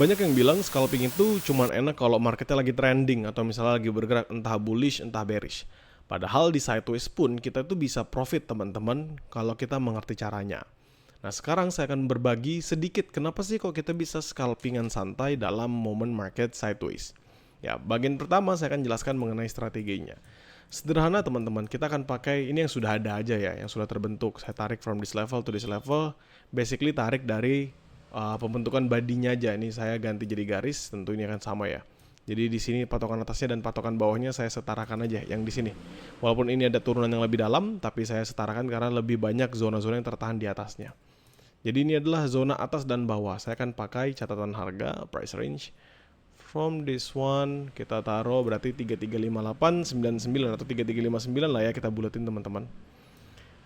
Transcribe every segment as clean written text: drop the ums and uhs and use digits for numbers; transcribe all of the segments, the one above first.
Banyak yang bilang scalping itu cuman enak kalau marketnya lagi trending atau misalnya lagi bergerak entah bullish entah bearish. Padahal di sideways pun kita tuh bisa profit teman-teman kalau kita mengerti caranya. Nah sekarang saya akan berbagi sedikit kenapa sih kok kita bisa scalpingan santai dalam momen market sideways. Ya, bagian pertama saya akan jelaskan mengenai strateginya. Sederhana teman-teman, kita akan pakai ini yang sudah ada aja ya, yang sudah terbentuk. Saya tarik from this level to this level, basically tarik dari pembentukan badinya aja. Ini saya ganti jadi garis, tentu ini akan sama ya. Jadi di sini patokan atasnya dan patokan bawahnya saya setarakan aja yang di sini. Walaupun ini ada turunan yang lebih dalam, tapi saya setarakan karena lebih banyak zona-zona yang tertahan di atasnya. Jadi ini adalah zona atas dan bawah. Saya akan pakai catatan harga, price range. From this one kita taruh berarti 335899 atau 3359 lah ya, kita bulatin teman-teman.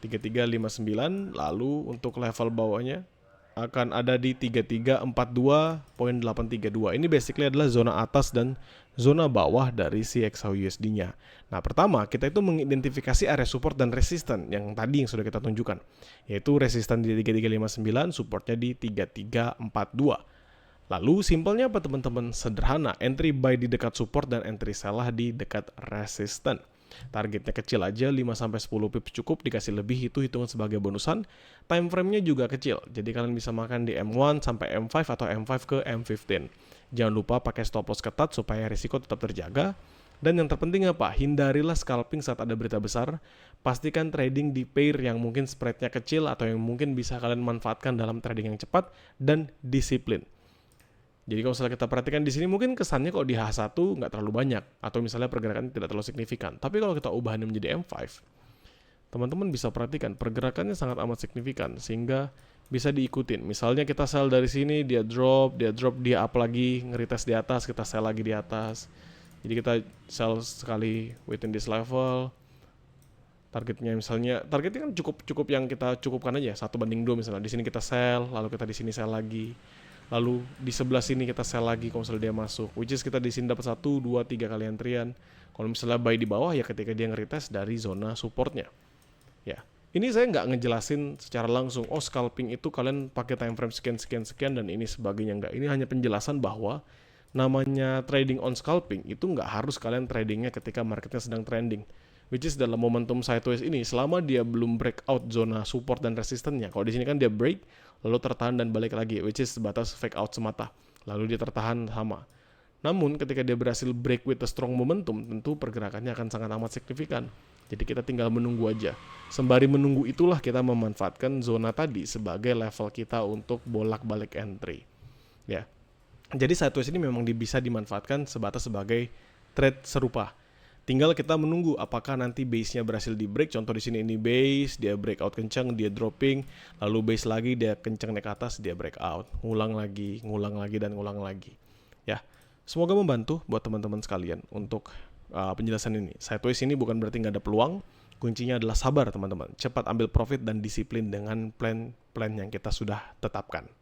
3359, lalu untuk level bawahnya akan ada di 3342.832. Ini basically adalah zona atas dan zona bawah dari si XAUUSD-nya. Nah, pertama kita itu mengidentifikasi area support dan resisten yang tadi yang sudah kita tunjukkan, yaitu resisten di 3359, supportnya di 3342. Lalu simpelnya apa teman-teman? Sederhana, entry buy di dekat support dan entry sell di dekat resisten. Targetnya kecil aja, 5-10 pips cukup, dikasih lebih itu hitungan sebagai bonusan. Time frame-nya juga kecil, jadi kalian bisa makan di M1 sampai M5 atau M5 ke M15. Jangan lupa pakai stop loss ketat supaya risiko tetap terjaga. Dan yang terpenting apa? Hindarilah scalping saat ada berita besar. Pastikan trading di pair yang mungkin spread-nya kecil atau yang mungkin bisa kalian manfaatkan dalam trading yang cepat dan disiplin. Jadi kalau misalnya kita perhatikan di sini mungkin kesannya kok di H1 nggak terlalu banyak atau misalnya pergerakan tidak terlalu signifikan. Tapi kalau kita ubahin menjadi M5, teman-teman bisa perhatikan pergerakannya sangat amat signifikan sehingga bisa diikutin. Misalnya kita sell dari sini, dia drop, dia up lagi, nge-retest di atas, kita sell lagi di atas. Jadi kita sell sekali within this level. Targetnya kan cukup yang kita cukupkan aja 1:2 misalnya. Di sini kita sell, lalu kita di sini sell lagi. Lalu di sebelah sini kita sell lagi kalau misalnya dia masuk, which is kita di sini dapat 1, 2, 3 kali antrian. Kalau misalnya buy di bawah ya ketika dia nge-retest dari zona supportnya. Ya, ini saya nggak ngejelasin secara langsung, oh scalping itu kalian pakai time frame sekian dan ini sebagainya, nggak. Ini hanya penjelasan bahwa namanya trading on scalping itu nggak harus kalian tradingnya ketika marketnya sedang trending. Which is dalam momentum sideways ini, selama dia belum breakout zona support dan resistennya. Kalau di sini kan dia break, lalu tertahan dan balik lagi, which is sebatas fake out semata. Lalu dia tertahan sama. Namun ketika dia berhasil break with a strong momentum, tentu pergerakannya akan sangat amat signifikan. Jadi kita tinggal menunggu aja. Sembari menunggu itulah kita memanfaatkan zona tadi sebagai level kita untuk bolak-balik entry. Ya. Jadi sideways ini memang bisa dimanfaatkan sebatas sebagai trade serupa. Tinggal kita menunggu apakah nanti base-nya berhasil di break. Contoh di sini ini base, dia breakout kencang, dia dropping, lalu base lagi dia kencang naik ke atas, dia breakout, ngulang lagi dan ngulang lagi. Ya, semoga membantu buat teman-teman sekalian untuk penjelasan ini. Sideways ini bukan berarti nggak ada peluang. Kuncinya adalah sabar teman-teman. Cepat ambil profit dan disiplin dengan plan yang kita sudah tetapkan.